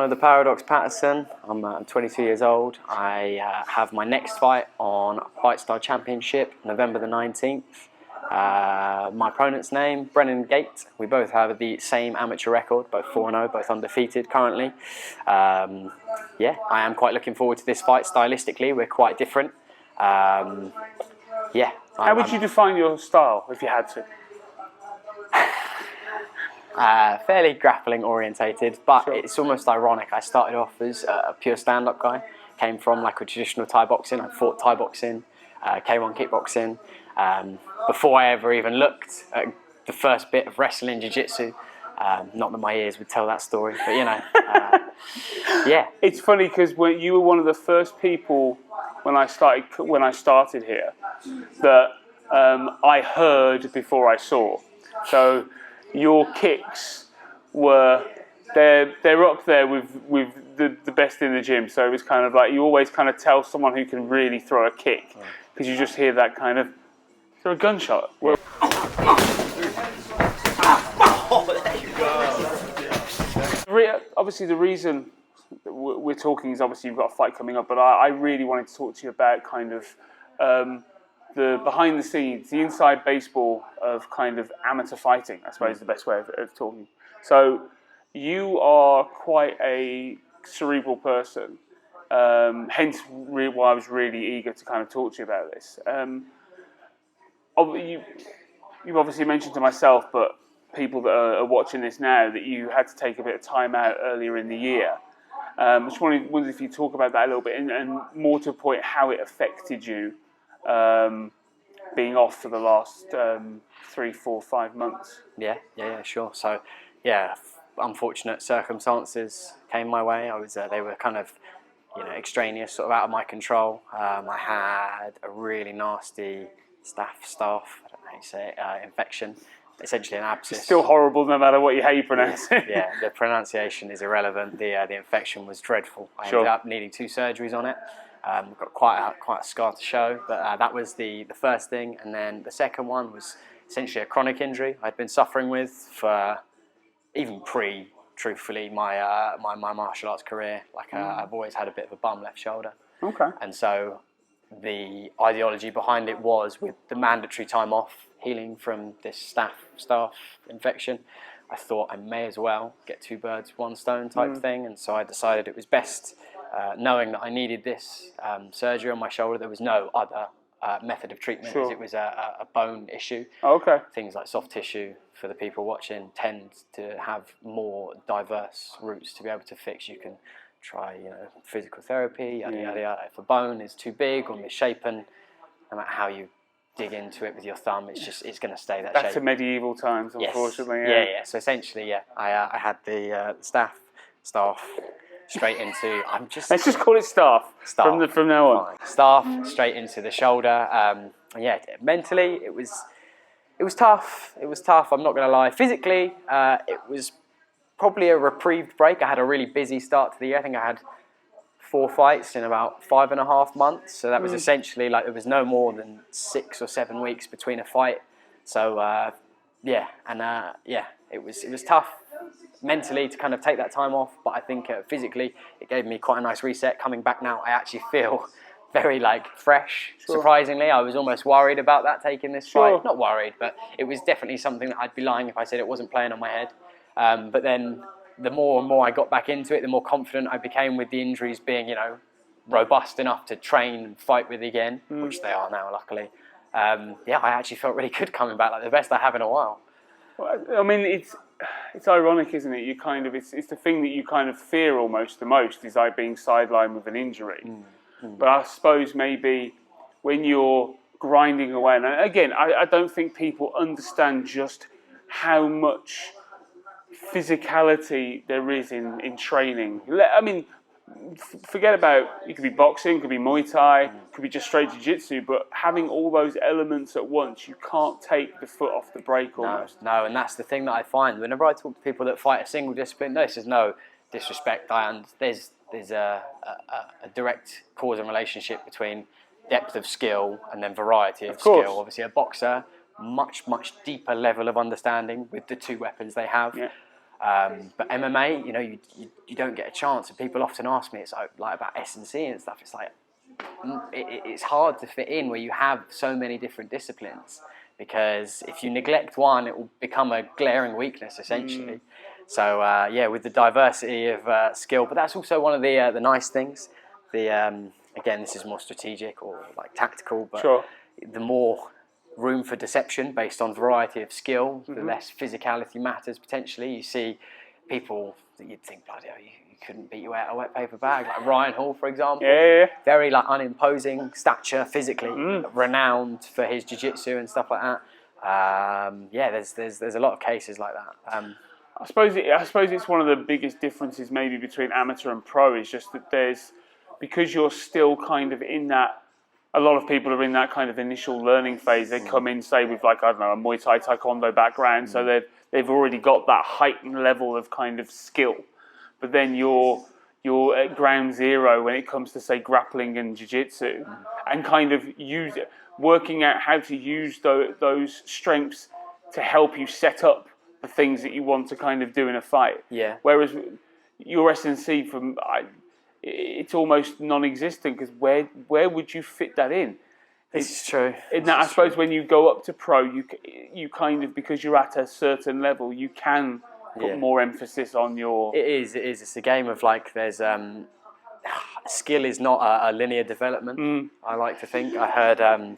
Connor the Paradox Patterson. I'm 22 years old. I have my next fight on FightStar Championship, November the 19th. My opponent's name, Brennan Gate. We both have the same amateur record, both 4-0, both undefeated currently. Yeah, I am quite looking forward to this fight. Stylistically, we're quite different. Yeah. How would you define your style if you had to? Fairly grappling orientated, but Sure. It's almost ironic. I started off as a pure stand-up guy, came from like a traditional Thai boxing. I fought Thai boxing, K1 kickboxing, before I ever even looked at the first bit of wrestling, jiu-jitsu. Not that my ears would tell that story, but you know, yeah. It's funny because you were one of the first people when I started here that I heard before I saw. So your kicks they're up there with the best in the gym. So it was kind of like you always kind of tell someone who can really throw a kick because you just hear that kind of throw a gunshot. Yeah. Obviously, the reason we're talking is obviously you've got a fight coming up, but I really wanted to talk to you about kind of the behind the scenes, the inside baseball of kind of amateur fighting, I suppose is the best way of talking. So you are quite a cerebral person, hence why I was really eager to kind of talk to you about this. You've obviously mentioned to myself, but people that are watching this now, that you had to take a bit of time out earlier in the year. I just wondered if you talk about that a little bit, and more to the point, how it affected you being off for the last 3, 4, 5 months. Yeah, sure. So, yeah, unfortunate circumstances came my way. They were kind of, extraneous, sort of out of my control. I had a really nasty staph, I don't know how you say it, infection. Essentially an abscess. It's still horrible no matter how you pronounce it. Yeah, the pronunciation is irrelevant. The infection was dreadful. I ended up needing 2 surgeries on it. Got quite a scar to show, but that was the first thing. And then the second one was essentially a chronic injury I'd been suffering with for even truthfully, my martial arts career. I've always had a bit of a bum left shoulder. Okay. And so the ideology behind it was, with the mandatory time off healing from this staph infection, I thought I may as well get 2 birds, 1 stone type thing. And so I decided it was best, knowing that I needed this surgery on my shoulder. There was no other method of treatment, as it was a bone issue. Okay. Things like soft tissue, for the people watching, tend to have more diverse routes to be able to fix. You can try, physical therapy, yada yada yada. If a bone is too big or misshapen, no matter how you dig into it with your thumb, it's going to stay that shape. Back to medieval times, unfortunately. Yes. Yeah. So essentially, I had the staph straight into. Let's just call it staph. From now on. Staph straight into the shoulder. Mentally, it was tough. It was tough. I'm not going to lie. Physically, it was probably a reprieved break. I had a really busy start to the year. I think I had 4 fights in about 5.5 months. So that was essentially there was no more than 6 or 7 weeks between a fight. So it was tough mentally to kind of take that time off. But I think physically it gave me quite a nice reset. Coming back now, I actually feel very fresh. Sure. Surprisingly, I was almost worried about that, taking this fight. Not worried, but it was definitely something that I'd be lying if I said it wasn't playing on my head. But then the more and more I got back into it, the more confident I became with the injuries being, robust enough to train and fight with again, which they are now, luckily. I actually felt really good coming back, the best I have in a while. Well, I mean, it's ironic, isn't it? You kind of it's the thing that you kind of fear almost the most, is being sidelined with an injury. But I suppose maybe when you're grinding away, and again, I don't think people understand just how much physicality there is in training. I mean, forget about, it could be boxing, it could be Muay Thai, it could be just straight jiu-jitsu, but having all those elements at once, you can't take the foot off the brake almost. No, and that's the thing that I find. Whenever I talk to people that fight a single discipline, this is no disrespect, there's a direct cause and relationship between depth of skill and then variety of skill. Obviously a boxer, much deeper level of understanding with the 2 weapons they have. But MMA, you don't get a chance. And people often ask me, it's like about S&C and stuff. It's like it's hard to fit in where you have so many different disciplines, because if you neglect one, it will become a glaring weakness essentially. So with the diversity of skill, but that's also one of the nice things. Again, this is more strategic or like tactical, but Sure. the more room for deception based on variety of skill, the less physicality matters potentially. You see people that you'd think, bloody hell, you couldn't beat you out a wet paper bag, like Ryan Hall, for example. Yeah. Very like unimposing stature, physically renowned for his jiu-jitsu and stuff like that. There's a lot of cases like that. I suppose it's one of the biggest differences maybe between amateur and pro is just that because you're still kind of in that. A lot of people are in that kind of initial learning phase. They come in, say, with like, I don't know, a Muay Thai Taekwondo background, so they've already got that heightened level of kind of skill. But then you're at ground zero when it comes to, say, grappling and jiu-jitsu, and kind of working out how to use those strengths to help you set up the things that you want to kind of do in a fight. Yeah. Whereas your S&C it's almost non-existent, because where would you fit that in? This is true. I suppose when you go up to pro, you kind of, because you're at a certain level, you can put more emphasis on your. It is. It's a game of like there's skill is not a linear development. I like to think. I heard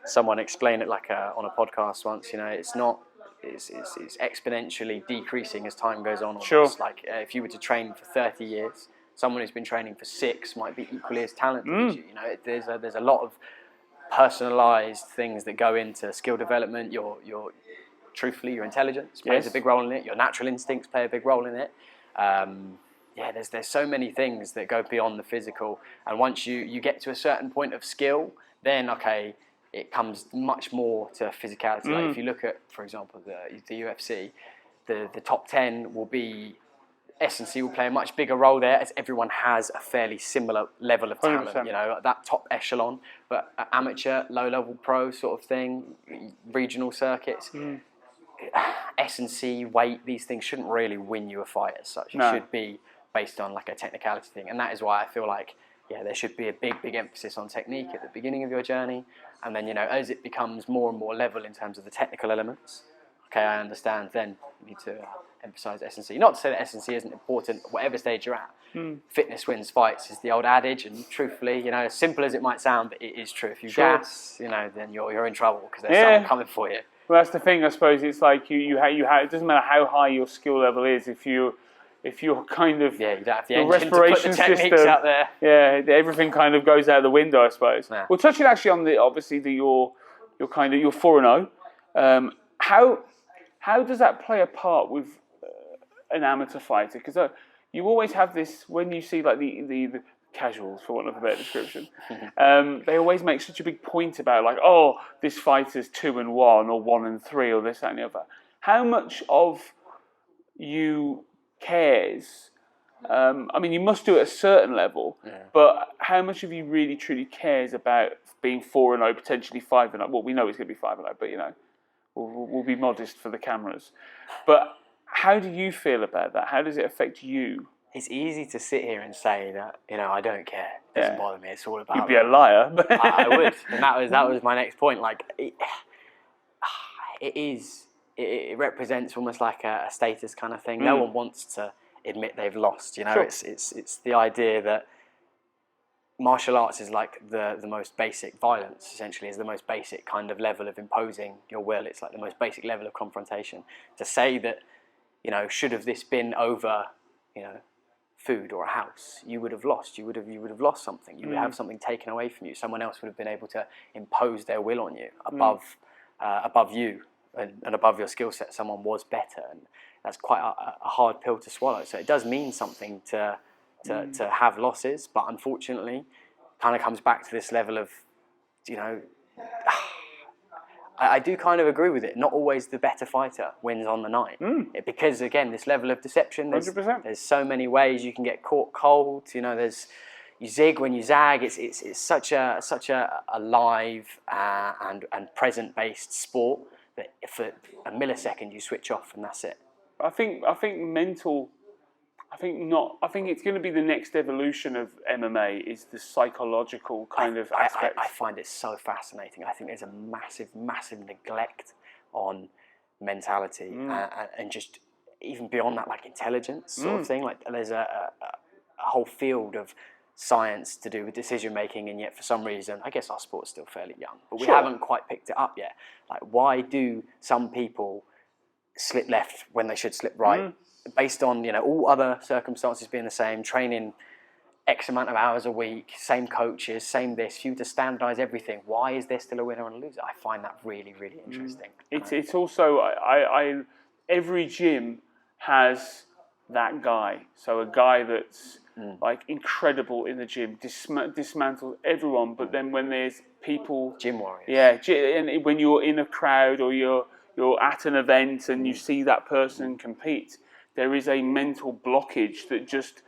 someone explain it like on a podcast once. It's not. It's exponentially decreasing as time goes on. Sure. It's like if you were to train for 30 years. Someone who's been training for 6 might be equally as talented as you. There's a lot of personalised things that go into skill development. Truthfully, your intelligence plays a big role in it. Your natural instincts play a big role in it. There's so many things that go beyond the physical. And once you get to a certain point of skill, then it comes much more to physicality. Like if you look at, for example, the UFC, the top 10 will be. S&C will play a much bigger role there, as everyone has a fairly similar level of talent, 100%. That top echelon. But amateur, low-level pro sort of thing, regional circuits, S&C, weight, these things shouldn't really win you a fight as such. It should be based on like a technicality thing. And that is why I feel like, there should be a big emphasis on technique at the beginning of your journey. And then, as it becomes more and more level in terms of the technical elements, I understand, then you need to emphasise S&C. Not to say that S&C isn't important at whatever stage you're at. Fitness wins fights is the old adage, and truthfully, as simple as it might sound, but it is true. If you gas, then you're in trouble, because there's someone coming for you. Well, that's the thing, I suppose. It's like you it doesn't matter how high your skill level is, if you're kind of you don't have the your engine respiration to put the techniques system out there. Everything kind of goes out the window, I suppose. Yeah. Well, touching actually on your 4-0. How does that play a part with an amateur fighter? Because you always have this, when you see like the casuals, for want of a better description, they always make such a big point about like, oh, this fighter's 2-1 or 1-3 or this, that, and the other. How much of you cares? You must do it at a certain level, but how much of you really truly cares about being 4-0, potentially 5-0? Well, we know it's going to be 5-0, but we'll be modest for the cameras. But how do you feel about that? How does it affect you? It's easy to sit here and say that, I don't care. It doesn't bother me. It's all about. You'd be a liar. I would. And that was my next point. Like, it represents almost like a status kind of thing. No one wants to admit they've lost. Sure. It's the idea that martial arts is like the most basic violence, essentially, is the most basic kind of level of imposing your will. It's like the most basic level of confrontation. To say that, should have this been over, food or a house, you would have lost. You would have lost something. You would have something taken away from you. Someone else would have been able to impose their will on you above you and above your skill set. Someone was better, and that's quite a hard pill to swallow. So it does mean something to have losses, but unfortunately, kind of comes back to this level of, I do kind of agree with it. Not always the better fighter wins on the night, because again, this level of deception. There's so many ways you can get caught cold. You zig when you zag. It's such a live and present based sport that for a millisecond you switch off and that's it. I think mental. I think it's going to be the next evolution of MMA is the psychological kind of aspect. I find it so fascinating. I think there's a massive neglect on mentality and just even beyond that, like intelligence sort of thing. Like there's a whole field of science to do with decision making, and yet for some reason, I guess our sport's still fairly young, but we haven't quite picked it up yet. Like, why do some people slip left when they should slip right? Based on, all other circumstances being the same, training X amount of hours a week, same coaches, same this, for you to standardise everything. Why is there still a winner and a loser? I find that really, really interesting. It's also, every gym has that guy. So a guy that's like incredible in the gym, dismantles everyone, but then when there's people... Gym warriors. Yeah, and when you're in a crowd or you're at an event and you see that person compete, there is a mental blockage that just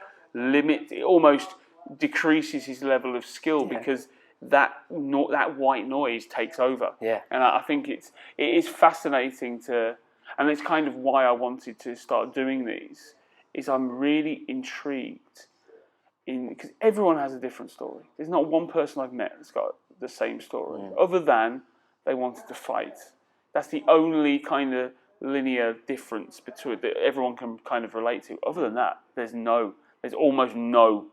almost decreases his level of skill because that white noise takes over. Yeah. And I think it is fascinating and it's kind of why I wanted to start doing these, is I'm really intrigued because everyone has a different story. There's not one person I've met that's got the same story, other than they wanted to fight. That's the only kind of linear difference between that everyone can kind of relate to. Other than that, there's almost no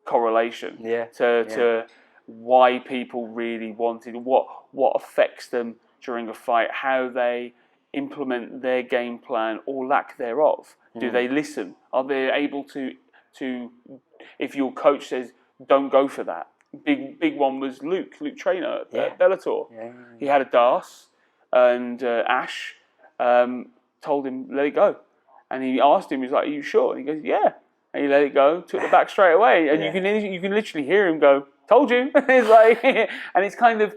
correlation to why people really wanted, what affects them during a fight, how they implement their game plan or lack thereof. Do they listen? Are they able to if your coach says don't go for that? Big one was Luke Trainer at Bellator. He had a DARS, and Ash told him let it go, and he asked him, he's like, "Are you sure?" And he goes, "Yeah." And he let it go, took the back straight away, and you can literally hear him go, "Told you." It's like, and it's kind of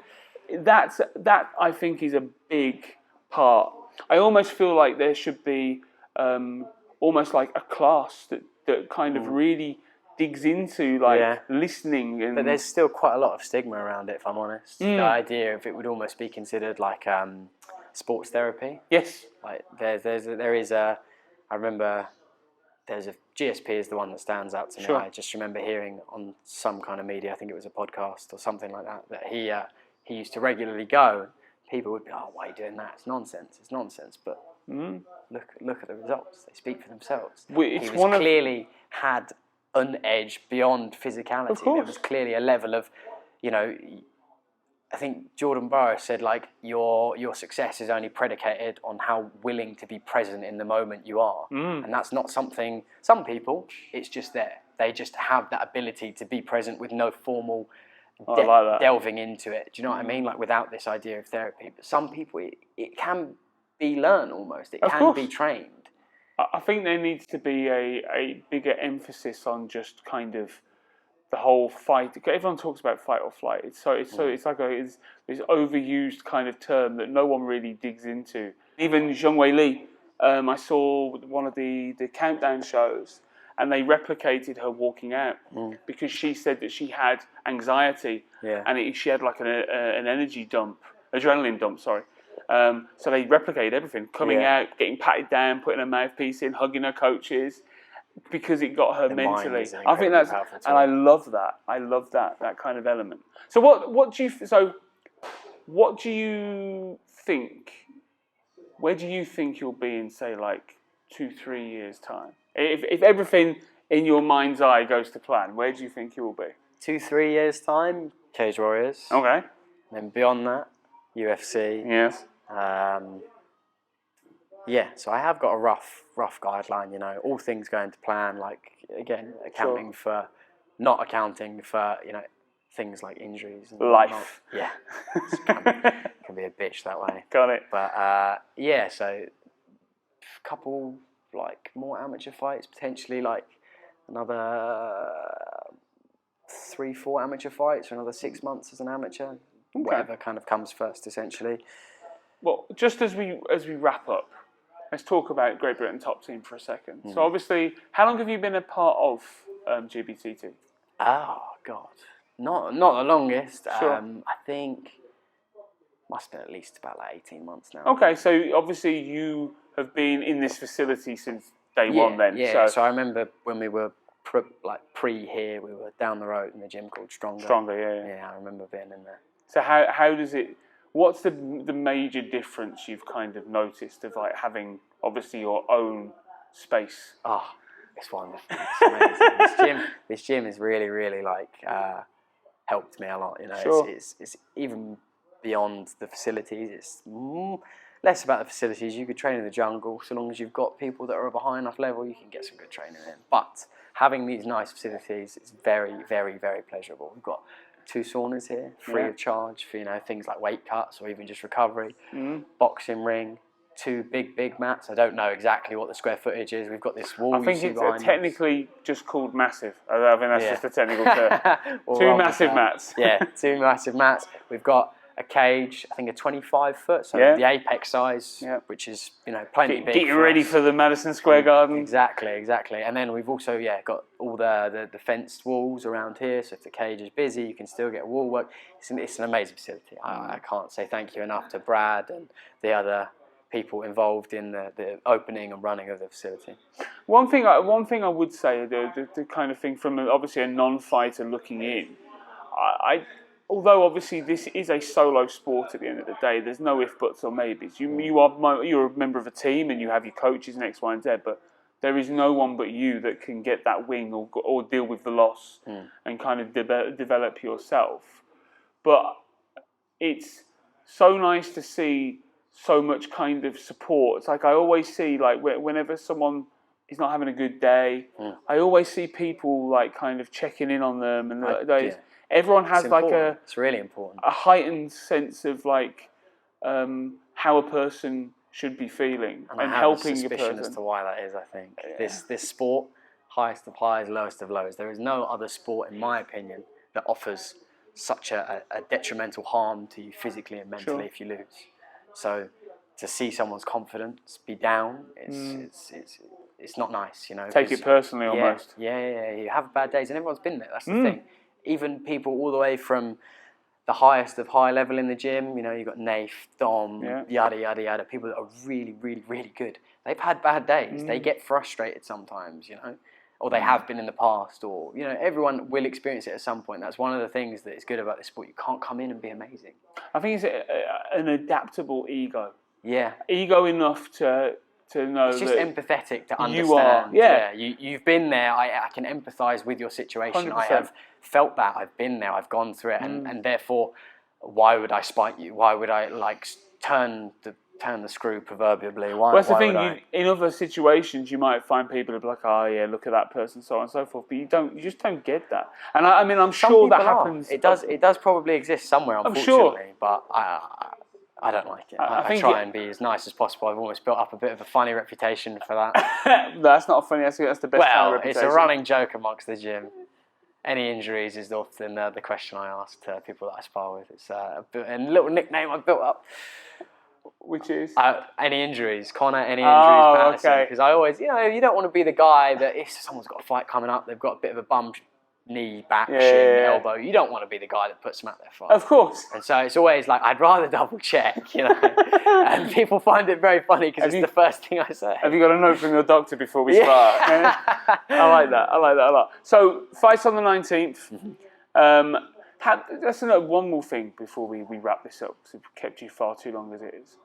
that I think is a big part. I almost feel like there should be almost like a class that kind of really digs into listening. But there's still quite a lot of stigma around it, if I'm honest. The idea of it would almost be considered like sports therapy. Yes. Like there is a, I remember there's a GSP is the one that stands out to me. I just remember hearing on some kind of media, I think it was a podcast or something like that he used to regularly go. People would be, "Oh, why are you doing that? It's nonsense. It's nonsense." But look at the results. They speak for themselves. He clearly had an edge beyond physicality. Of course. There was clearly a level of, I think Jordan Burroughs said, like, your success is only predicated on how willing to be present in the moment you are. And that's not something, some people, it's just there. They just have that ability to be present with no formal delving into it. Do you know what I mean? Like, without this idea of therapy. But some people, it can be learned almost. It can be trained. I think there needs to be a bigger emphasis on just kind of the whole fight. Everyone talks about fight or flight. It's like this overused kind of term that no one really digs into. Even Zhang Wei Li, I saw one of the countdown shows, and they replicated her walking out because she said that she had anxiety and she had like an adrenaline dump. Sorry. So they replicated everything, coming out, getting patted down, putting her mouthpiece in, hugging her coaches, because it got her mentally. I think that's, and I love that. I love that kind of element. So what do you think? Where do you think you'll be in, say, like 2-3 years' time? If everything in your mind's eye goes to plan, where do you think you will be? 2-3 years' time, Cage Warriors. Okay. Then beyond that, UFC. Yes. So I have got a rough guideline, all things going to plan, like, again, not accounting for, things like injuries. And life. Yeah. Can be a bitch that way. Got it. But, so a couple, like, more amateur fights, potentially, like, another 3-4 amateur fights, or another 6 months as an amateur. Okay. Whatever kind of comes first, essentially. Well, just as we wrap up, let's talk about Great Britain Top Team for a second. So obviously, how long have you been a part of GBTT? Oh, God. Not the longest. Sure. I think must have been at least about like 18 months now. Okay, so obviously you have been in this facility since day one then. Yeah, so I remember when we were pre here, we were down the road in the gym called Stronger. Yeah, I remember being in there. So how does it, what's the major difference you've kind of noticed of like having obviously your own space? Oh, it's wonderful. It's amazing. This gym is really, really like helped me a lot. You know, Sure. It's even beyond the facilities. It's less about the facilities. You could train in the jungle, so long as you've got people that are of a high enough level, you can get some good training in. But having these nice facilities, it's very, very, very pleasurable. We've got 2 saunas here, free of charge for things like weight cuts or even just recovery. Boxing ring, 2 big mats. I don't know exactly what the square footage is. We've got this wall. I think it's technically just called massive. I think that's just a technical term. 2 massive mats. Yeah, 2 massive mats. We've got a cage, I think a 25-foot, so the apex size, which is plenty big. Get you ready for the Madison Square Garden. Exactly. And then we've also got all the fenced walls around here, so if the cage is busy, you can still get wall work. It's an amazing facility. I can't say thank you enough to Brad and the other people involved in the opening and running of the facility. One thing I would say, the kind of thing from obviously a non-fighter looking in, although obviously this is a solo sport at the end of the day, there's no if, buts or maybes. You're a member of a team and you have your coaches and X, Y and Z, but there is no one but you that can get that win or deal with the loss and kind of develop yourself. But it's so nice to see so much kind of support. It's like I always see, like whenever someone is not having a good day, I always see people like kind of checking in on them and everyone has it's really important. A heightened sense of like how a person should be feeling and helping a person. As to why that is, I think this sport, highest of highs, lowest of lows. There is no other sport, in my opinion, that offers such a detrimental harm to you physically and mentally if you lose. So to see someone's confidence be down, it's not nice, Take it personally almost. Yeah. You have bad days, and everyone's been there. That's the thing. Even people all the way from the highest of high level in the gym, you've got Nath, Dom, yada, yada, yada, people that are really, really, really good. They've had bad days. They get frustrated sometimes, or they have been in the past, or, everyone will experience it at some point. That's one of the things that is good about this sport. You can't come in and be amazing. I think it's an adaptable ego. Yeah. Ego enough to know it's just that empathetic to understand. You are, you've been there. I can empathise with your situation. 100%. I have felt that. I've been there. I've gone through it, and therefore, why would I spite you? Why would I turn the screw proverbially? Why? Well, that's the thing. In other situations, you might find people who be like, "Oh yeah, look at that person," so on and so forth. But you just don't get that. And I mean, I'm sure that happens. It does probably exist somewhere, unfortunately. But I don't like it. I try and be as nice as possible. I've almost built up a bit of a funny reputation for that. That's not funny. That's the best kind of reputation. It's a running joke amongst the gym. Any injuries is often the question I ask to people that I spar with. It's a little nickname I've built up. Which is? Any injuries. Connor, any injuries, Patterson. Okay. Because I always, you don't want to be the guy that if someone's got a fight coming up, they've got a bit of a bum knee, back, shin, elbow. You don't want to be the guy that puts them out there fight. Of course. And so it's always like, I'd rather double check, And people find it very funny because it's the first thing I say. Have you got a note from your doctor before we start? I like that a lot. So, fights on the 19th. Let's know one more thing before we wrap this up, because we've kept you far too long as it is.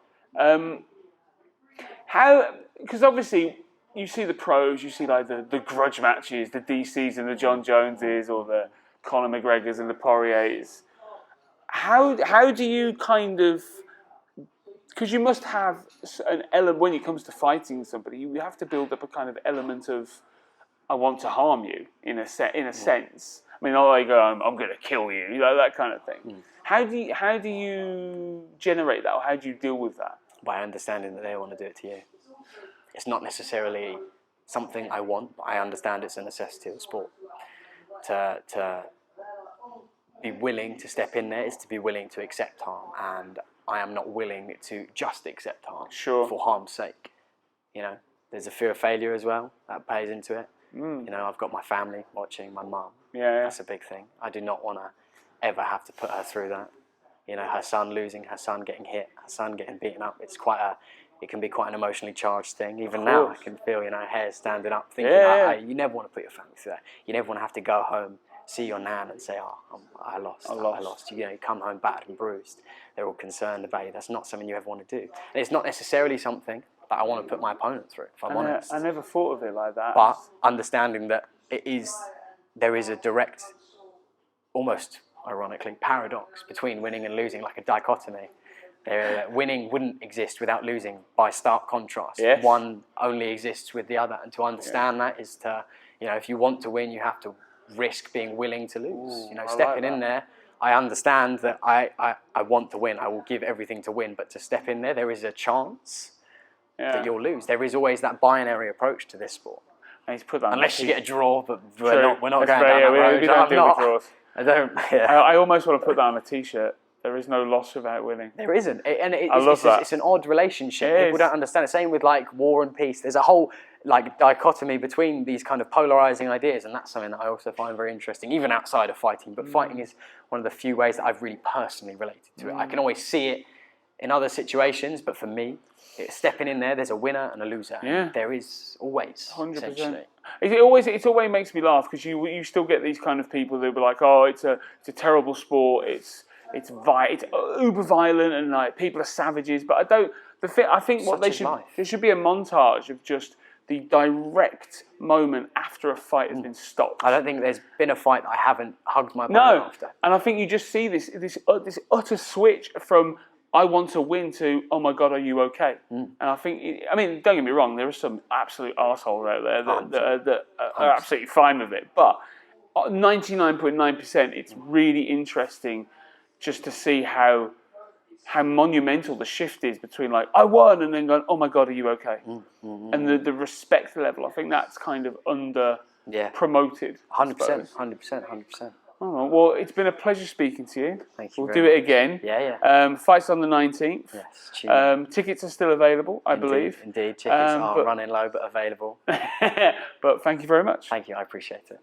Because obviously, you see the pros, you see like the grudge matches, the DCs and the John Joneses, or the Conor McGregors and the Poiriers. How do you kind of, because you must have an element when it comes to fighting somebody, you have to build up a kind of element of, I want to harm you in a sense. I mean, I go, I'm going to kill you, that kind of thing. How do you generate that, or how do you deal with that? By understanding that they want to do it to you. It's not necessarily something I want, but I understand it's a necessity of the sport. To be willing to step in there is to be willing to accept harm, and I am not willing to just accept harm for harm's sake. There's a fear of failure as well that plays into it. I've got my family watching, my mum. That's a big thing. I do not want to ever have to put her through that. you know, her son losing, her son getting hit, her son getting beaten up. It can be quite an emotionally charged thing. Even now, I can feel, you know, hair standing up, thinking, you never want to put your family through that. You never want to have to go home, see your nan and say, I lost. You know, you come home battered and bruised. They're all concerned about you. That's not something you ever want to do. And it's not necessarily something that I want to put my opponent through, if I'm honest. I never thought of it like that. But understanding that there is a direct, almost ironically, paradox between winning and losing, like a dichotomy. Winning wouldn't exist without losing by stark contrast. Yes. One only exists with the other. And to understand that is to, you know, if you want to win, you have to risk being willing to lose. You know, stepping in there, I understand that I want to win. I will give everything to win. But to step in there is a chance that you'll lose. There is always that binary approach to this sport. And he's put that unless you get a draw, but we're not going very, down that road. We don't deal with draws. I don't. Yeah. I almost want to put that on a T-shirt. There is no loss without winning. There isn't, it's an odd relationship. People don't understand it. Same with like war and peace. There's a whole like dichotomy between these kind of polarizing ideas, and that's something that I also find very interesting, even outside of fighting. But fighting is one of the few ways that I've really personally related to it. I can always see it in other situations, but for me, it's stepping in there. There's a winner and a loser. Yeah. There is always 100%. It always makes me laugh because you still get these kind of people that will be like, oh, it's a terrible sport. It's uber violent and like people are savages. But I think what there should be a montage of just the direct moment after a fight has been stopped. I don't think there's been a fight that I haven't hugged my opponent after. And I think you just see this utter switch from I want to win to oh my God, are you okay? And I think don't get me wrong, there are some absolute arseholes out there that are absolutely fine with it, but 99.9%, it's really interesting just to see how monumental the shift is between like I won and then going oh my God, are you okay? And the respect level, I think that's kind of under promoted. 100%, 100%. Oh, well, it's been a pleasure speaking to you. Thank you. We'll do it again. Yeah. Fight's on the 19th. Yes. Tickets are still available, I believe. Indeed, tickets are running low but available. But thank you very much. Thank you, I appreciate it.